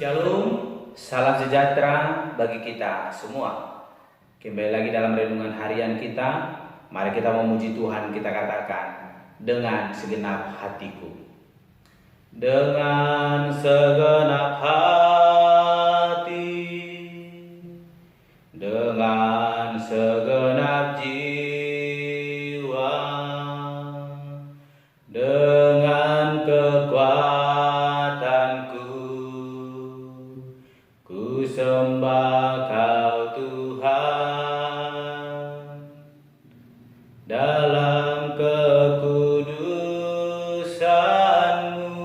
Shalom, salam sejahtera bagi kita semua. Kembali lagi dalam renungan harian kita. Mari kita memuji Tuhan, kita katakan dengan segenap hatiku. Dengan segenap hati, dengan segenap jiwa, dengan kekuatanku, ku sembah Kau Tuhan. Dalam kekudusan-Mu,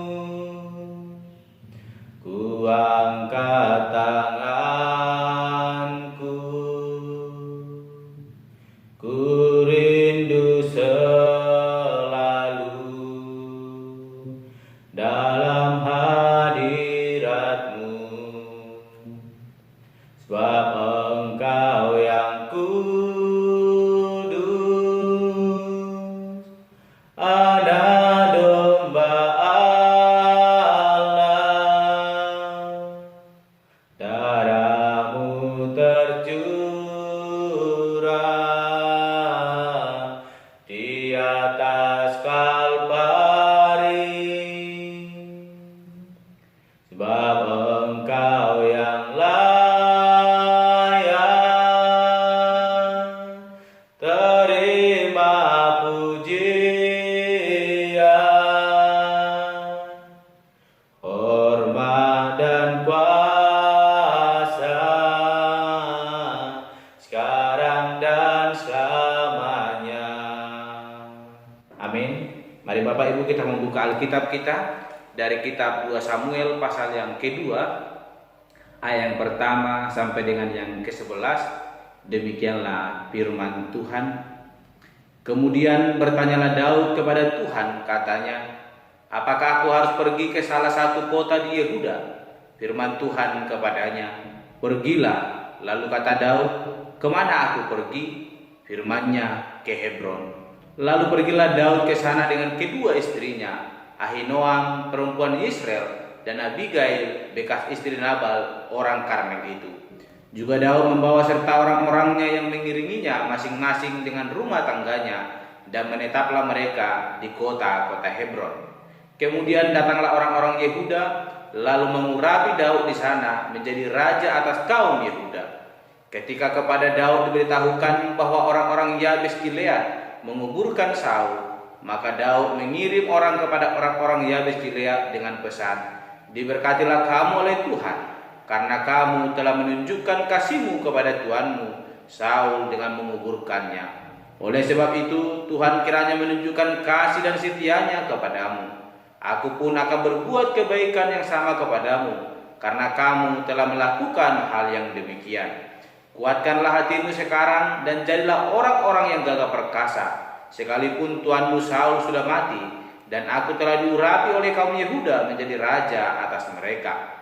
ku angkat tanganku, ku rindu selalu dalam hadirat-Mu, sebab Engkau yang Anak domba Allah, darah-Mu tercurah di atas Kalvari, sebab Engkau yang layak terima puji, hormat dan kuasa sekarang dan selamanya. Amin. Mari Bapak Ibu kita membuka Alkitab kita dari kitab 2 Samuel pasal yang kedua, ayat yang pertama sampai dengan yang ke-11. Demikianlah firman Tuhan. Kemudian bertanyalah Daud kepada Tuhan, katanya, apakah aku harus pergi ke salah satu kota di Yehuda? Firman Tuhan kepadanya, pergilah. Lalu kata Daud, kemana aku pergi? Firman-Nya, ke Hebron. Lalu pergilah Daud ke sana dengan kedua istrinya, Ahinoam perempuan Israel, dan Abigail bekas istri Nabal orang Karmel itu. Juga Daud membawa serta orang-orangnya yang mengiringinya masing-masing dengan rumah tangganya, dan menetaplah mereka di kota-kota Hebron. Kemudian datanglah orang-orang Yehuda, lalu mengurapi Daud di sana menjadi raja atas kaum Yehuda. Ketika kepada Daud diberitahukan bahwa orang-orang Yabes Gilead menguburkan Saul, maka Daud mengirim orang kepada orang-orang Yabes Gilead dengan pesan, diberkatilah kamu oleh Tuhan, karena kamu telah menunjukkan kasih-Mu kepada Tuanmu Saul dengan menguburkannya. Oleh sebab itu Tuhan kiranya menunjukkan kasih dan setia-Nya kepadamu. Aku pun akan berbuat kebaikan yang sama kepadamu, karena kamu telah melakukan hal yang demikian. Kuatkanlah hatimu sekarang dan jadilah orang-orang yang gagah perkasa, sekalipun Tuanmu Saul sudah mati, dan aku telah diurapi oleh kaum Yehuda menjadi raja atas mereka.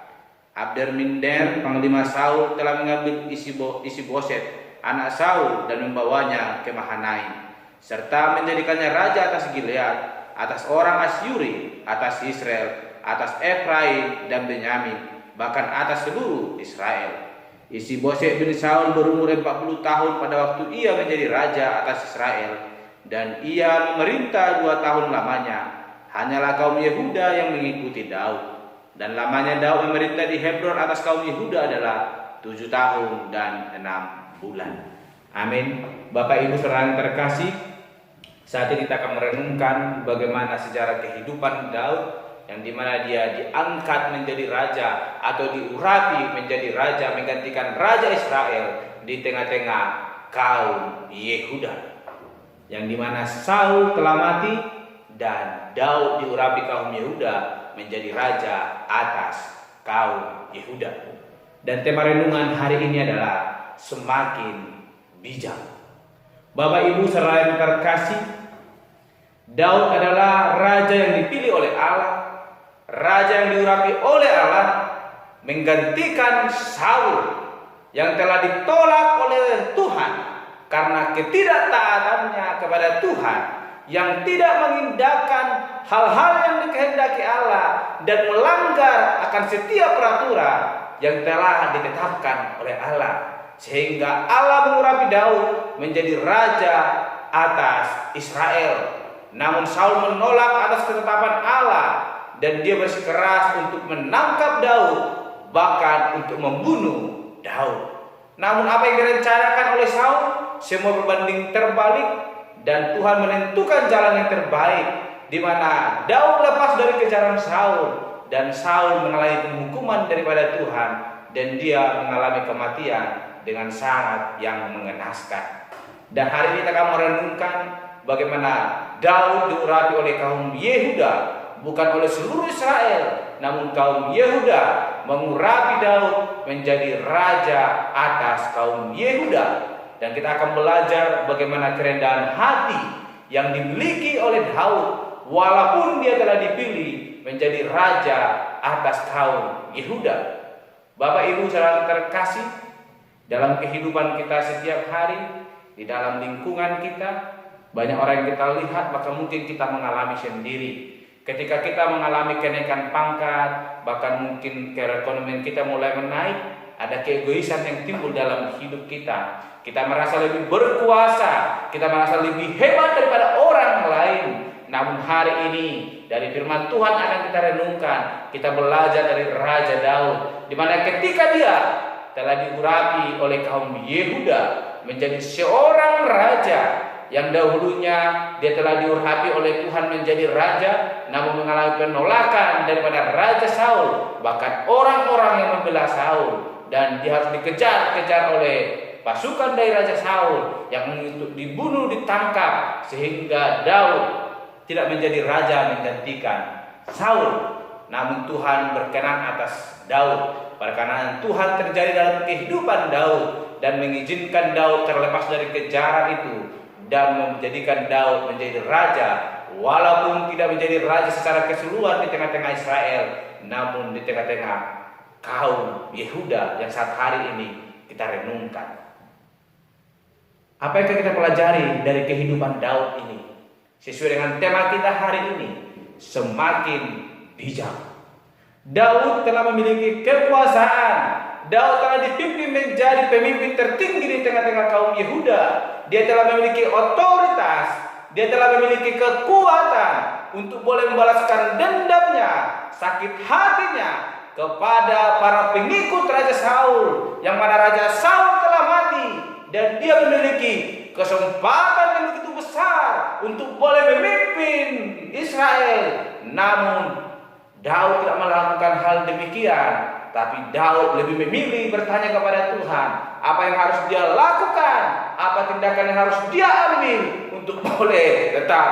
Abner bin Ner, panglima Saul, telah mengambil Isi-Boset, anak Saul, dan membawanya ke Mahanaim, serta menjadikannya raja atas Gilead, atas orang Asyuri, atas Israel, atas Efraim dan Benyamin, bahkan atas seluruh Israel. Isi-Boset bin Saul berumur 40 tahun pada waktu ia menjadi raja atas Israel, dan ia memerintah 2 tahun lamanya. Hanyalah kaum Yehuda yang mengikuti Daud. Dan lamanya Daud memerintah di Hebron atas kaum Yehuda adalah 7 tahun dan 6 bulan. Amin. Bapak Ibu saudara yang terkasih, saat ini kita akan merenungkan bagaimana sejarah kehidupan Daud, yang dimana dia diangkat menjadi raja atau diurapi menjadi raja, menggantikan raja Israel di tengah-tengah kaum Yehuda, yang dimana Saul telah mati dan Daud diurapi kaum Yehuda menjadi raja atas kaum Yehuda. Dan tema renungan hari ini adalah semakin bijak. Bapak Ibu saudara yang terkasih, Daud adalah raja yang dipilih oleh Allah, raja yang diurapi oleh Allah, menggantikan Saul yang telah ditolak oleh Tuhan karena ketidaktaatannya kepada Tuhan, yang tidak mengindahkan hal-hal yang dikehendaki Allah dan melanggar akan setiap peraturan yang telah ditetapkan oleh Allah, sehingga Allah mengurapi Daud menjadi raja atas Israel. Namun Saul menolak atas ketetapan Allah dan dia bersikeras untuk menangkap Daud, bahkan untuk membunuh Daud. Namun apa yang direncanakan oleh Saul semua berbanding terbalik, dan Tuhan menentukan jalan yang terbaik, di mana Daud lepas dari kejaran Saul dan Saul mengalami penghukuman daripada Tuhan, dan dia mengalami kematian dengan sangat yang mengenaskan. Dan hari ini kita akan merenungkan bagaimana Daud diurapi oleh kaum Yehuda, bukan oleh seluruh Israel, namun kaum Yehuda mengurapi Daud menjadi raja atas kaum Yehuda. Dan kita akan belajar bagaimana kerendahan hati yang dimiliki oleh Daud, walaupun dia telah dipilih menjadi raja atas kaum Yehuda. Bapak Ibu saudara terkasih, dalam kehidupan kita setiap hari, di dalam lingkungan kita, banyak orang yang kita lihat, bahkan mungkin kita mengalami sendiri. Ketika kita mengalami kenaikan pangkat, bahkan mungkin perekonomian kita mulai menaik, ada keegoisan yang timbul dalam hidup kita. Kita merasa lebih berkuasa, kita merasa lebih hebat daripada orang lain. Namun hari ini dari firman Tuhan akan kita renungkan, kita belajar dari Raja Daud, di mana ketika dia telah diurapi oleh kaum Yehuda menjadi seorang raja, yang dahulunya dia telah diurapi oleh Tuhan menjadi raja, namun mengalami penolakan daripada Raja Saul, bahkan orang-orang yang membela Saul, dan dia harus dikejar-kejar oleh pasukan dari Raja Saul yang untuk dibunuh, ditangkap, sehingga Daud tidak menjadi raja menggantikan Saul. Namun Tuhan berkenan atas Daud. Perkenan Tuhan terjadi dalam kehidupan Daud dan mengizinkan Daud terlepas dari kejaran itu dan menjadikan Daud menjadi raja, walaupun tidak menjadi raja secara keseluruhan di tengah-tengah Israel, namun di tengah-tengah kaum Yehuda yang saat hari ini kita renungkan. Apa yang kita pelajari dari kehidupan Daud ini? Sesuai dengan tema kita hari ini, semakin bijak. Daud telah memiliki kekuasaan. Daud telah dipimpin menjadi pemimpin tertinggi di tengah-tengah kaum Yehuda. Dia telah memiliki otoritas. Dia telah memiliki kekuatan untuk boleh membalaskan dendamnya, sakit hatinya kepada para pengikut Raja Saul, yang mana Raja Saul telah mati, dan dia memiliki kesempatan yang begitu besar untuk boleh memimpin Israel. Namun Daud tidak melakukan hal demikian, tapi Daud lebih memilih bertanya kepada Tuhan apa yang harus dia lakukan, apa tindakan yang harus dia ambil untuk boleh tetap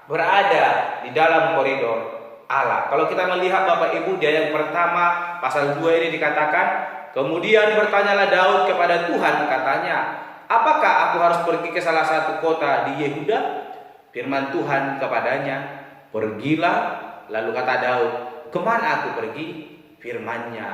berada di dalam koridor Allah. Kalau kita melihat Bapak Ibu, di ayat pertama pasal 2 ini dikatakan, kemudian bertanyalah Daud kepada Tuhan, katanya, apakah aku harus pergi ke salah satu kota di Yehuda? Firman Tuhan kepadanya, pergilah. Lalu kata Daud, kemana aku pergi? Firman-Nya,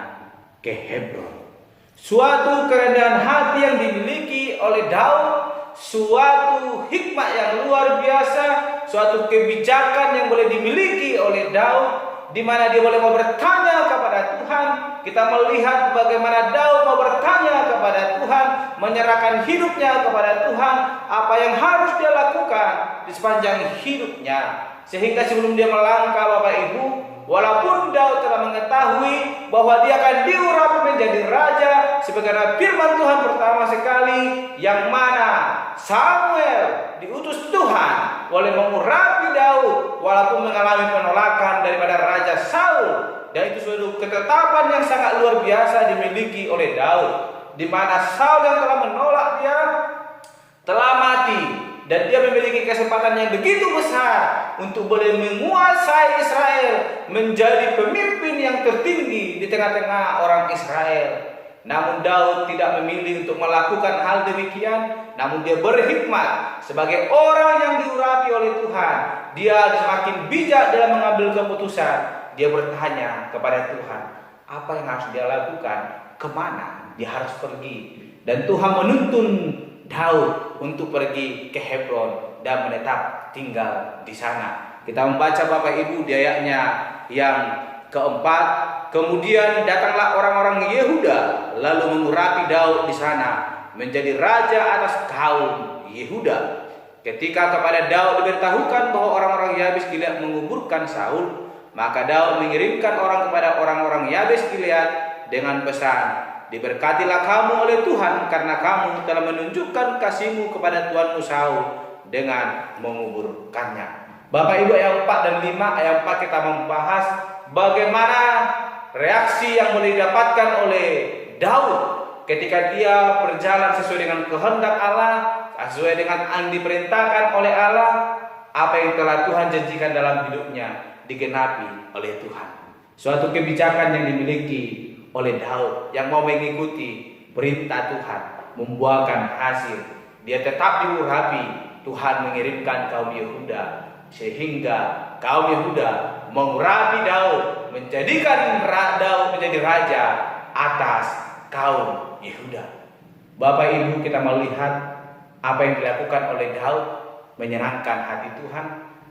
ke Hebron. Suatu kerendahan hati yang dimiliki oleh Daud, suatu hikmat yang luar biasa, suatu kebijakan yang boleh dimiliki oleh Daud, di mana dia boleh mau bertanya kepada Tuhan. Kita melihat bagaimana Daud mau bertanya kepada Tuhan, menyerahkan hidupnya kepada Tuhan, apa yang harus dia lakukan di sepanjang hidupnya. Sehingga sebelum dia melangkah Bapak Ibu, walaupun Daud telah mengetahui bahwa dia akan diurapi menjadi raja, sebagaimana firman Tuhan pertama sekali, yang mana Samuel diutus Tuhan boleh mengurapi Daud walaupun mengalami penolakan daripada Raja Saul. Dan itu suatu ketetapan yang sangat luar biasa dimiliki oleh Daud, di mana Saul yang telah menolak dia telah mati, dan dia memiliki kesempatan yang begitu besar untuk boleh menguasai Israel, menjadi pemimpin yang tertinggi di tengah-tengah orang Israel. Namun Daud tidak memilih untuk melakukan hal demikian, namun dia berhikmat sebagai orang yang diurapi oleh Tuhan. Dia semakin bijak dalam mengambil keputusan. Dia bertanya kepada Tuhan, apa yang harus dia lakukan, kemana dia harus pergi. Dan Tuhan menuntun Daud untuk pergi ke Hebron. dan menetap tinggal di sana. Kita membaca Bapak Ibu di ayatnya yang keempat, kemudian datanglah orang-orang Yehuda lalu mengurapi Daud di sana menjadi raja atas kaum Yehuda. Ketika kepada Daud diberitahukan bahwa orang-orang Yabes Gilead menguburkan Saul, maka Daud mengirimkan orang kepada orang-orang Yabes Gilead dengan pesan, diberkatilah kamu oleh Tuhan karena kamu telah menunjukkan kasihmu kepada Tuanmu Saul dengan menguburkannya. Bapak Ibu, ayat 4 dan 5, ayat 4 kita membahas bagaimana reaksi yang boleh didapatkan oleh Daud ketika dia berjalan sesuai dengan kehendak Allah, sesuai dengan yang diperintahkan oleh Allah. Apa yang telah Tuhan janjikan dalam hidupnya digenapi oleh Tuhan. Suatu kebijakan yang dimiliki oleh Daud yang mau mengikuti perintah Tuhan, membuahkan hasil. Dia tetap diurapi. Tuhan mengirimkan kaum Yehuda, sehingga kaum Yehuda mengurapi Daud, menjadikan Daud menjadi raja atas kaum Yehuda. Bapak Ibu, kita melihat apa yang dilakukan oleh Daud menyenangkan hati Tuhan,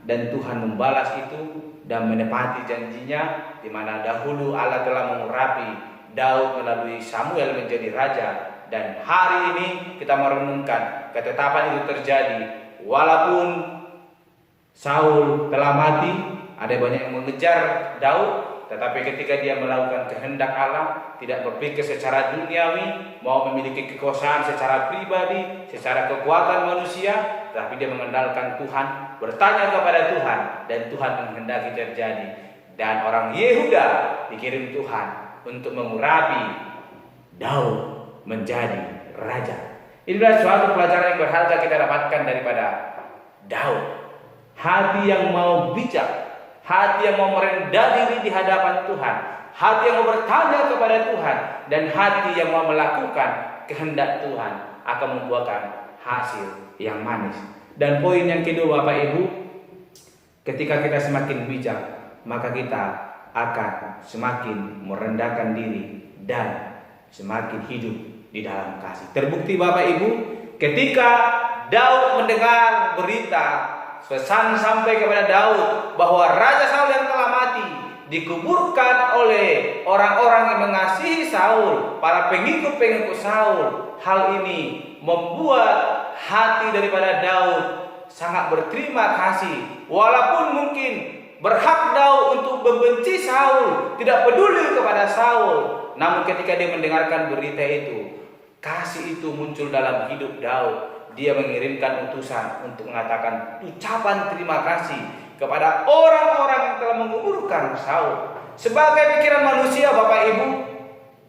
dan Tuhan membalas itu dan menepati janjinya, di mana dahulu Allah telah mengurapi Daud melalui Samuel menjadi raja, dan hari ini kita merenungkan ketetapan itu terjadi walaupun Saul telah mati. Ada banyak yang mengejar Daud, tetapi ketika dia melakukan kehendak Allah, tidak berpikir secara duniawi, mau memiliki kekuasaan secara pribadi, secara kekuatan manusia, tapi dia mengandalkan Tuhan, bertanya kepada Tuhan, dan Tuhan menghendaki terjadi. Dan orang Yehuda dikirim Tuhan untuk mengurapi Daud menjadi raja. Inilah suatu pelajaran yang berharga kita dapatkan daripada Daud. Hati yang mau bijak, hati yang mau merendah diri di hadapan Tuhan, hati yang mau bertanya kepada Tuhan, dan hati yang mau melakukan kehendak Tuhan akan membuahkan hasil yang manis. Dan poin yang kedua Bapak Ibu, ketika kita semakin bijak, maka kita akan semakin merendahkan diri dan semakin hidup di dalam kasih. Terbukti Bapak Ibu, ketika Daud mendengar berita, pesan sampai kepada Daud bahwa Raja Saul yang telah mati dikuburkan oleh orang-orang yang mengasihi Saul, para pengikut-pengikut Saul. Hal ini membuat hati daripada Daud sangat berterima kasih. Walaupun mungkin berhak Daud untuk membenci Saul, tidak peduli kepada Saul, namun ketika dia mendengarkan berita itu, kasih itu muncul dalam hidup Daud. Dia mengirimkan utusan untuk mengatakan ucapan terima kasih kepada orang-orang yang telah menguburkan Saul. Sebagai pikiran manusia Bapak Ibu,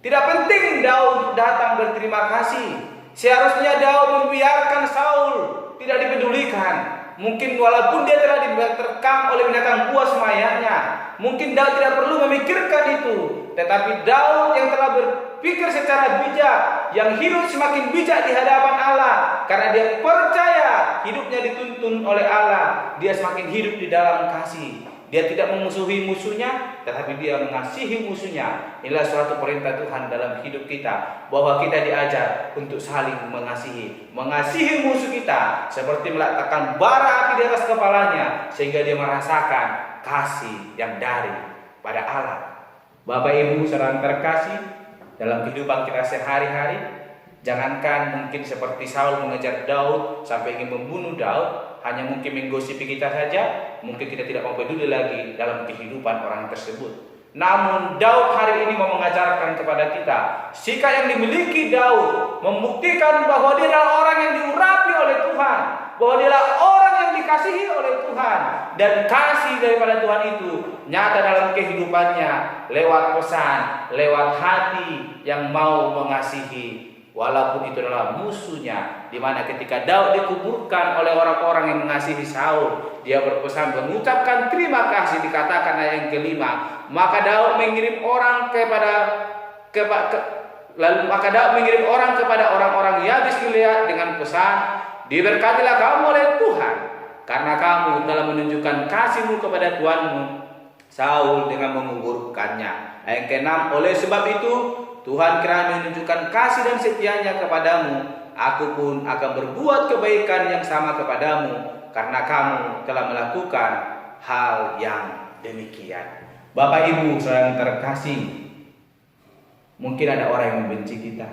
tidak penting Daud datang berterima kasih. Seharusnya Daud membiarkan Saul tidak dipedulikan. Mungkin walaupun dia telah diterkam oleh binatang buas mayatnya, mungkin Daud tidak perlu memikirkan itu. Tetapi Daud yang telah berpikir secara bijak, yang hidup semakin bijak di hadapan Allah, karena dia percaya hidupnya dituntun oleh Allah, dia semakin hidup di dalam kasih. Dia tidak memusuhi musuhnya, tetapi dia mengasihi musuhnya. Inilah suatu perintah Tuhan dalam hidup kita, bahwa kita diajar untuk saling mengasihi. Mengasihi musuh kita seperti meletakkan bara api di atas kepalanya, sehingga dia merasakan kasih yang dari pada Allah. Bapak Ibu saudara terkasih, dalam kehidupan kita sehari-hari, jangankan mungkin seperti Saul mengejar Daud sampai ingin membunuh Daud, hanya mungkin menggosipi kita saja, mungkin kita tidak mau peduli lagi dalam kehidupan orang tersebut. Namun Daud hari ini mau mengajarkan kepada kita, sikap yang dimiliki Daud membuktikan bahwa dia adalah orang yang diurapi oleh Tuhan, bahwa dia adalah orang yang dikasihi oleh Tuhan, dan kasih daripada Tuhan itu nyata dalam kehidupannya lewat pesan, lewat hati yang mau mengasihi walaupun itu adalah musuhnya. Di mana ketika Daud dikuburkan oleh orang-orang yang mengasihi Saul, dia berpesan mengucapkan terima kasih. Dikatakan ayat yang kelima, maka Daud mengirim orang kepada orang-orang Yabes Gilead dengan pesan, diberkatilah kamu oleh Tuhan karena kamu telah menunjukkan kasihmu kepada Tuanmu Saul dengan menguburkannya. Ayat ke-6, oleh sebab itu Tuhan kerana menunjukkan kasih dan setianya kepadamu, aku pun akan berbuat kebaikan yang sama kepadamu karena kamu telah melakukan hal yang demikian. Bapak Ibu saudara yang terkasih, mungkin ada orang yang membenci kita,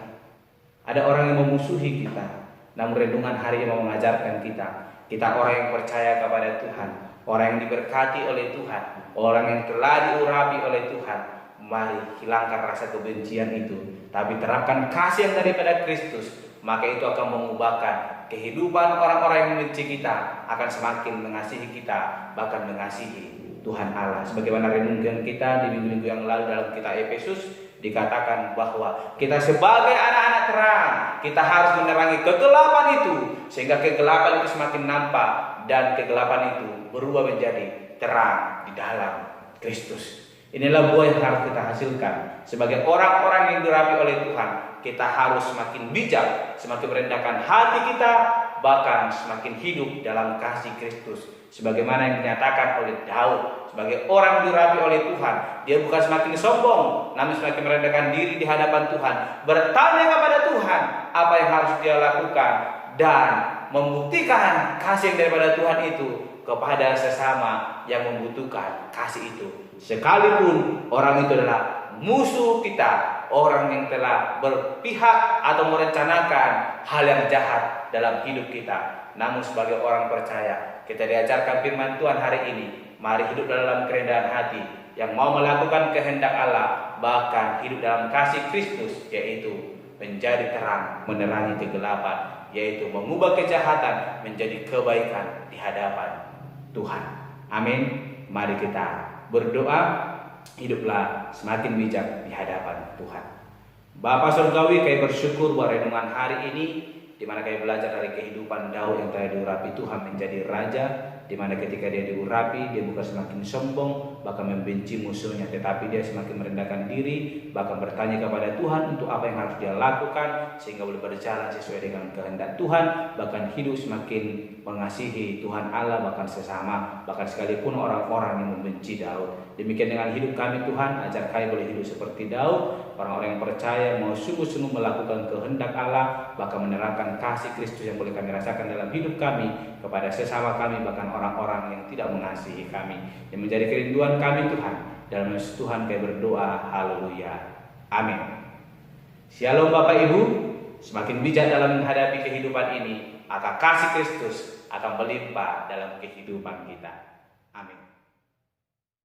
ada orang yang memusuhi kita. Namun renungan hari ini mau mengajarkan kita orang yang percaya kepada Tuhan, orang yang diberkati oleh Tuhan, orang yang telah diurapi oleh Tuhan. Mari hilangkan rasa kebencian itu, tapi terapkan kasih yang daripada Kristus. Maka itu akan mengubahkan kehidupan orang-orang yang membenci kita, akan semakin mengasihi kita, bahkan mengasihi Tuhan Allah. Sebagaimana renungan kita di minggu-minggu yang lalu dalam kitab Efesus, dikatakan bahwa kita sebagai anak-anak terang, kita harus menerangi kegelapan itu, sehingga kegelapan itu semakin nampak dan kegelapan itu berubah menjadi terang di dalam Kristus. Inilah buah yang harus kita hasilkan sebagai orang-orang yang diurapi oleh Tuhan. Kita harus semakin bijak, semakin merendahkan hati kita, bahkan semakin hidup dalam kasih Kristus. Sebagaimana yang dinyatakan oleh Daud, sebagai orang diurapi oleh Tuhan, dia bukan semakin sombong, namun semakin merendahkan diri di hadapan Tuhan, bertanya kepada Tuhan apa yang harus dia lakukan, dan membuktikan kasih yang daripada Tuhan itu kepada sesama yang membutuhkan kasih itu. Sekalipun orang itu adalah musuh kita, orang yang telah berpihak atau merencanakan hal yang jahat dalam hidup kita. Namun sebagai orang percaya, kita diajarkan firman Tuhan hari ini, mari hidup dalam kerendahan hati, yang mau melakukan kehendak Allah, bahkan hidup dalam kasih Kristus, yaitu menjadi terang, menerangi kegelapan, yaitu mengubah kejahatan menjadi kebaikan di hadapan Tuhan. Amin. Mari kita berdoa, hiduplah semakin bijak di hadapan Tuhan. Bapa Surgawi, kami bersyukur buat renungan hari ini, di mana kami belajar dari kehidupan Daud yang telah diurapi Tuhan menjadi raja, di mana ketika dia diurapi, dia bukan semakin sombong, bahkan membenci musuhnya, tetapi dia semakin merendahkan diri, bahkan bertanya kepada Tuhan untuk apa yang harus dia lakukan, sehingga boleh berjalan sesuai dengan kehendak Tuhan, bahkan hidup semakin mengasihi Tuhan Allah, bahkan sesama, bahkan sekalipun orang-orang yang membenci Daud. Demikian dengan hidup kami Tuhan, ajar kami boleh hidup seperti Daud, orang-orang yang percaya mau sungguh-sungguh melakukan kehendak Allah, bahkan menerangkan kasih Kristus yang boleh kami rasakan dalam hidup kami kepada sesama kami, bahkan orang-orang yang tidak mengasihi kami. Yang menjadi kerinduan kami Tuhan, dalam nama Tuhan kami berdoa, haleluya, amin. Shalom Bapak Ibu, semakin bijak dalam menghadapi kehidupan ini, maka kasih Kristus akan melimpah dalam kehidupan kita. Amin.